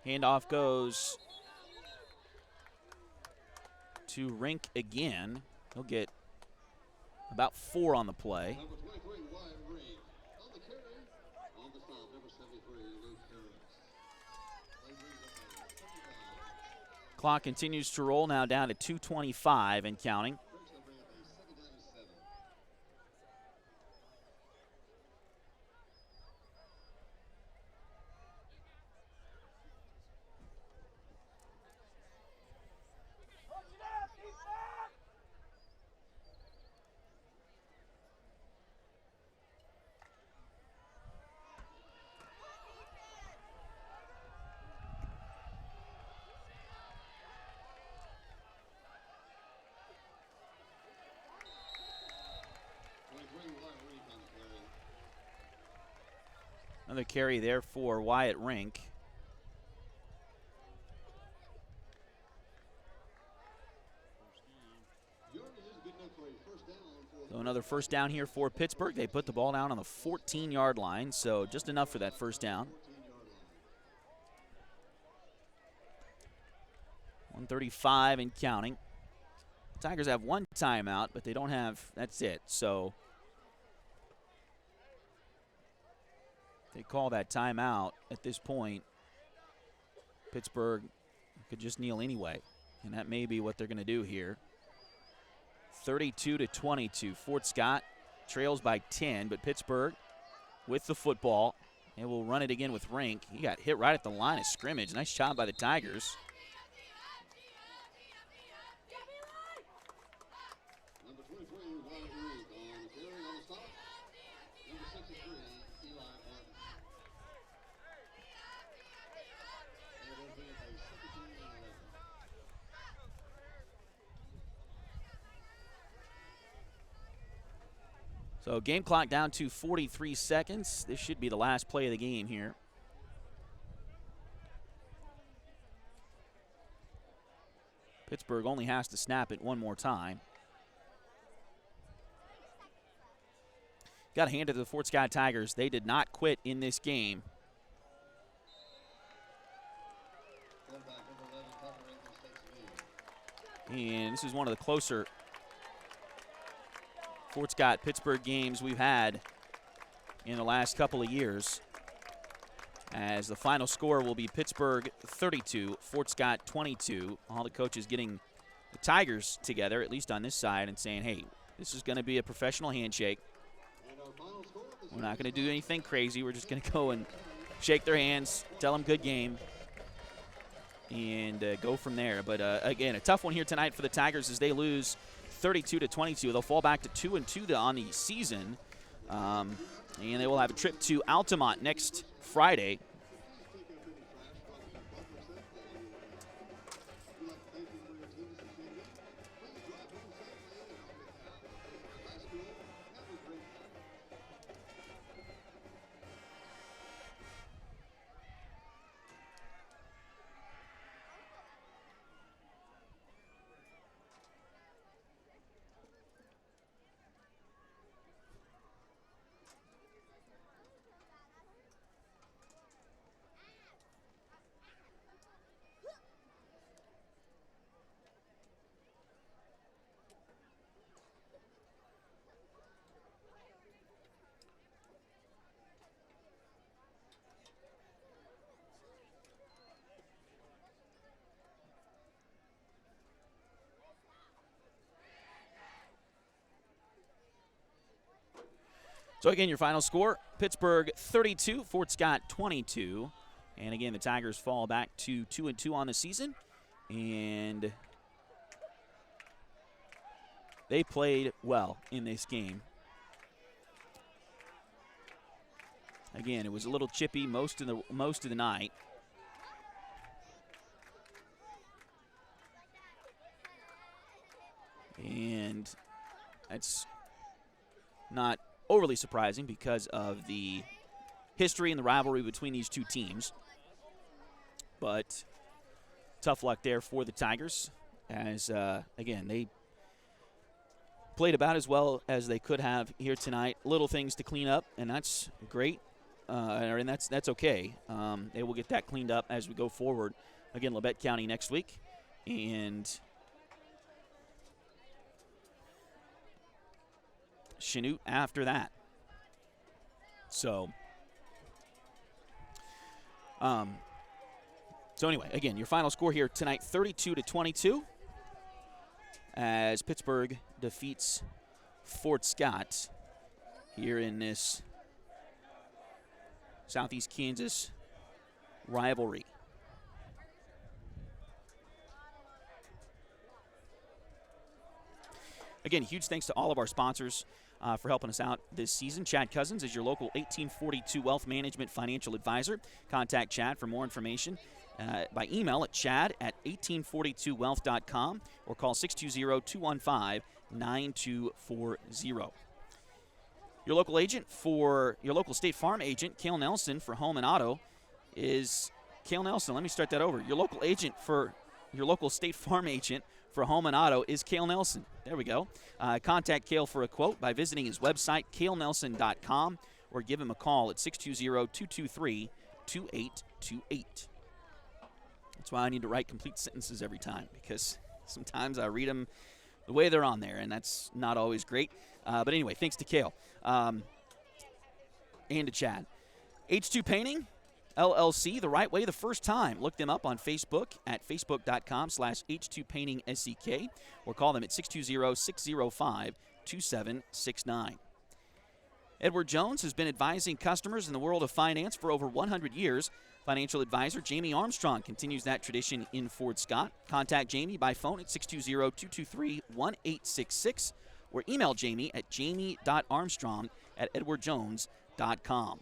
Handoff goes to Rink again. He'll get about 4 on the play. Number 23, Wyatt Rink. On the carry, on the stop, number 73, Luke Harris. Clock continues to roll, now down to 2:25 and counting. Another carry there for Wyatt Rink. So another first down here for Pittsburgh. They put the ball down on the 14-yard line, so just enough for that first down. 1:35 and counting. Tigers have one timeout, but they don't have, that's it. So they call that timeout at this point. Pittsburgh could just kneel anyway, and that may be what they're going to do here. 32-22. Fort Scott trails by 10, but Pittsburgh with the football, and will run it again with Rink. He got hit right at the line of scrimmage. Nice job by the Tigers. Number 23, Wyatt Rink. On the carry, on the stop, number 63, Eli Martin. And it'll be a 17-11. So game clock down to 43 seconds. This should be the last play of the game here. Pittsburgh only has to snap it one more time. Got to hand it to the Fort Scott Tigers. They did not quit in this game. And this is one of the closer Fort Scott Pittsburg games we've had in the last couple of years, as the final score will be Pittsburg 32, Fort Scott 22. All the coaches getting the Tigers together, at least on this side, and saying, hey, this is going to be a professional handshake. We're not going to do anything crazy. We're just going to go and shake their hands, tell them good game, and go from there. But, again, a tough one here tonight for the Tigers as they lose 32-22. They'll fall back to 2-2 on the season, and they will have a trip to Altamont next Friday. So, again, your final score, Pittsburg 32, Fort Scott 22. And, again, the Tigers fall back to 2-2 on the season. And they played well in this game. Again, it was a little chippy most of the night. And that's not overly surprising because of the history and the rivalry between these two teams. But tough luck there for the Tigers as, again, they played about as well as they could have here tonight. Little things to clean up, and that's great, and that's okay. They will get that cleaned up as we go forward. Again, Labette County next week, and Chanute after that. So anyway, again, your final score here tonight, 32-22, as Pittsburg defeats Fort Scott here in this Southeast Kansas rivalry. Again, huge thanks to all of our sponsors for helping us out this season. Chad Cousins is your local 1842 Wealth Management Financial Advisor. Contact Chad for more information by email at chad@1842wealth.com or call 620-215-9240. Your local agent for your local State Farm agent, Cale Nelson, for home and auto is Cale Nelson. Let me start that over. Your local agent for your local State Farm agent for home and auto is Cale Nelson. There we go. Contact Cale for a quote by visiting his website, calenelson.com, or give him a call at 620-223-2828. That's why I need to write complete sentences every time, because sometimes I read them the way they're on there, and that's not always great. But anyway, thanks to Cale and to Chad. H2 Painting LLC, the right way the first time. Look them up on Facebook at facebook.com/H2PaintingSEK or call them at 620-605-2769. Edward Jones has been advising customers in the world of finance for over 100 years. Financial advisor Jamie Armstrong continues that tradition in Fort Scott. Contact Jamie by phone at 620-223-1866 or email Jamie at jamie.armstrong@edwardjones.com.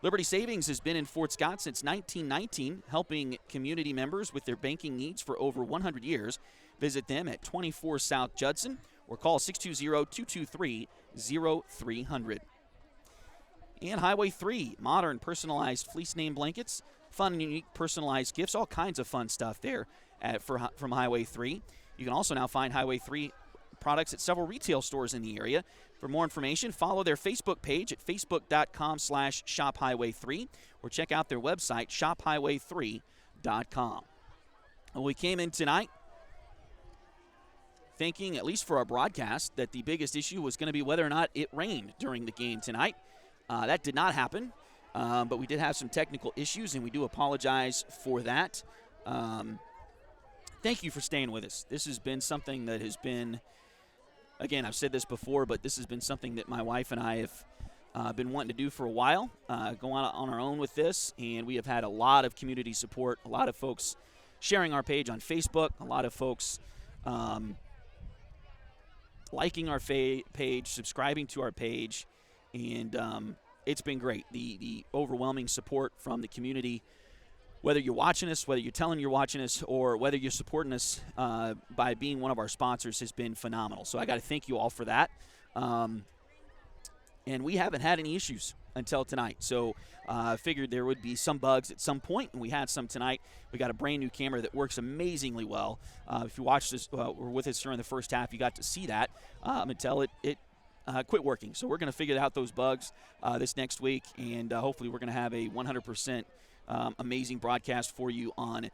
Liberty Savings has been in Fort Scott since 1919, helping community members with their banking needs for over 100 years. Visit them at 24 South Judson or call 620-223-0300. And Highway 3, modern personalized fleece name blankets, fun and unique personalized gifts, all kinds of fun stuff there from Highway 3. You can also now find Highway 3 products at several retail stores in the area. For more information, follow their Facebook page at facebook.com/shophighway3 or check out their website, shophighway3.com. Well, we came in tonight thinking, at least for our broadcast, that the biggest issue was going to be whether or not it rained during the game tonight. That did not happen, but we did have some technical issues, and we do apologize for that. Thank you for staying with us. This has been something that has been, again, I've said this before, but this has been something that my wife and I have been wanting to do for a while, go on our own with this, and we have had a lot of community support, a lot of folks sharing our page on Facebook, a lot of folks liking our page, subscribing to our page, and it's been great. The overwhelming support from the community, whether you're watching us, whether you're telling you're watching us, or whether you're supporting us by being one of our sponsors, has been phenomenal. So I got to thank you all for that. And we haven't had any issues until tonight. So I figured there would be some bugs at some point, and we had some tonight. We got a brand new camera that works amazingly well. If you watched this, were with us during the first half, you got to see that until it quit working. So we're going to figure out those bugs this next week, and hopefully we're going to have a 100% amazing broadcast for you on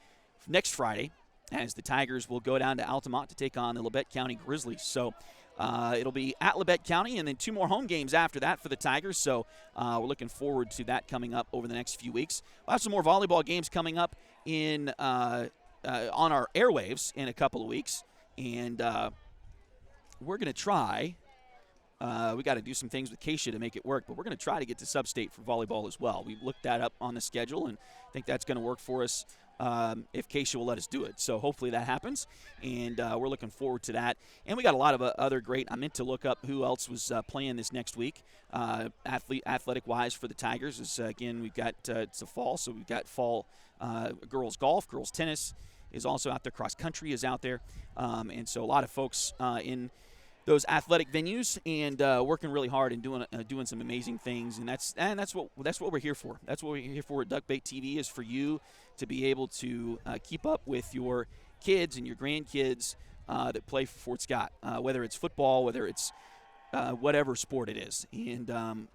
next Friday, as the Tigers will go down to Altamont to take on the Labette County Grizzlies. So it'll be at Labette County, and then 2 more home games after that for the Tigers. So we're looking forward to that coming up over the next few weeks. We'll have some more volleyball games coming up in on our airwaves in a couple of weeks, and we're going to try. We got to do some things with Keisha to make it work, but we're going to try to get to Sub-State for volleyball as well. We've looked that up on the schedule, and I think that's going to work for us if Keisha will let us do it. So hopefully that happens, and we're looking forward to that. And we got a lot of other great – I meant to look up who else was playing this next week, athletic-wise for the Tigers. Again, we've got it's a fall, so we've got fall girls golf, girls tennis is also out there. Cross country is out there. And so a lot of folks in – those athletic venues, and working really hard and doing some amazing things, and that's what we're here for. That's what we're here for at Duckbait TV, is for you to be able to keep up with your kids and your grandkids that play for Fort Scott, whether it's football, whether it's whatever sport it is. And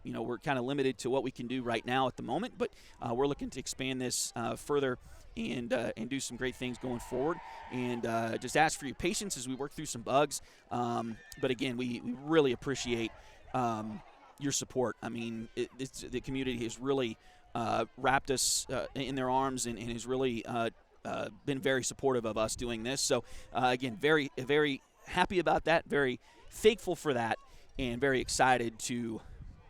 we're kind of limited to what we can do right now at the moment, but we're looking to expand this further and do some great things going forward. And just ask for your patience as we work through some bugs. But again, we really appreciate your support. I mean, the community has really wrapped us in their arms and has really been very supportive of us doing this. So again, very, very happy about that, very thankful for that, and very excited to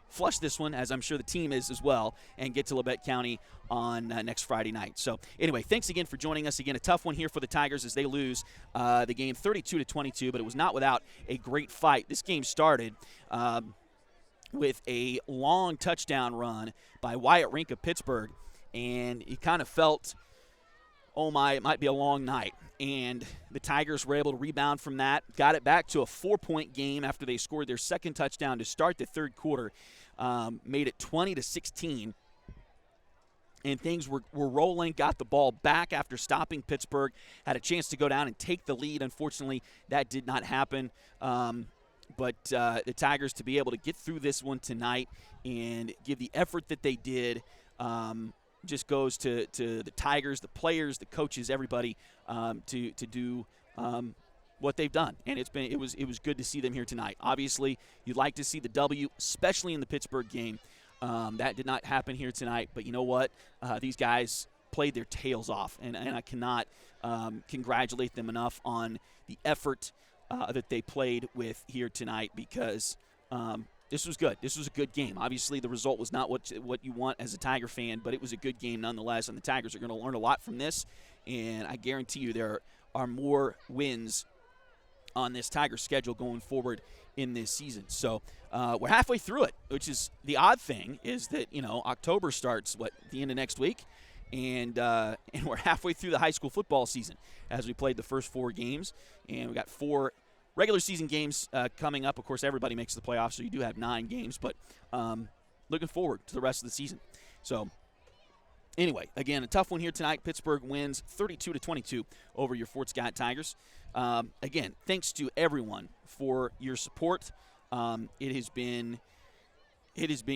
flush this one, as I'm sure the team is as well, and get to Labette County on next Friday night. So anyway, thanks again for joining us. Again, a tough one here for the Tigers as they lose the game 32-22, but it was not without a great fight. This game started with a long touchdown run by Wyatt Rink of Pittsburg, and you kind of felt, oh my, it might be a long night. And the Tigers were able to rebound from that, got it back to a 4-point game after they scored their second touchdown to start the third quarter, made it 20-16. And things were rolling, got the ball back after stopping Pittsburgh, had a chance to go down and take the lead. Unfortunately, that did not happen. But the Tigers, to be able to get through this one tonight and give the effort that they did, just goes to the Tigers, the players, the coaches, everybody to do what they've done. And it was good to see them here tonight. Obviously, you'd like to see the W, especially in the Pittsburgh game. That did not happen here tonight. But you know what? These guys played their tails off, and I cannot congratulate them enough on the effort that they played with here tonight, because this was good. This was a good game. Obviously, the result was not what you want as a Tiger fan, but it was a good game nonetheless, and the Tigers are going to learn a lot from this, and I guarantee you there are more wins on this Tiger schedule going forward in this season. So we're halfway through it, which is the odd thing, is that, October starts, the end of next week, and we're halfway through the high school football season as we played the first 4 games, and we got 4 regular season games coming up. Of course, everybody makes the playoffs, so you do have 9 games, but looking forward to the rest of the season. So anyway, again, a tough one here tonight. Pittsburgh wins 32-22 over your Fort Scott Tigers. Again, thanks to everyone for your support. It has been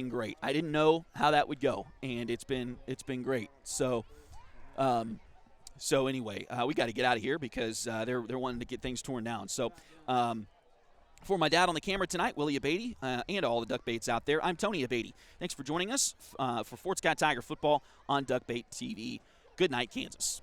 great. I didn't know how that would go, and it's been great. So So anyway, we got to get out of here because they're wanting to get things torn down. So for my dad on the camera tonight, Willie Abatey, and all the Duck Baits out there, I'm Tony Abatey. Thanks for joining us for Fort Scott Tiger football on Duck Bait TV. Good night, Kansas.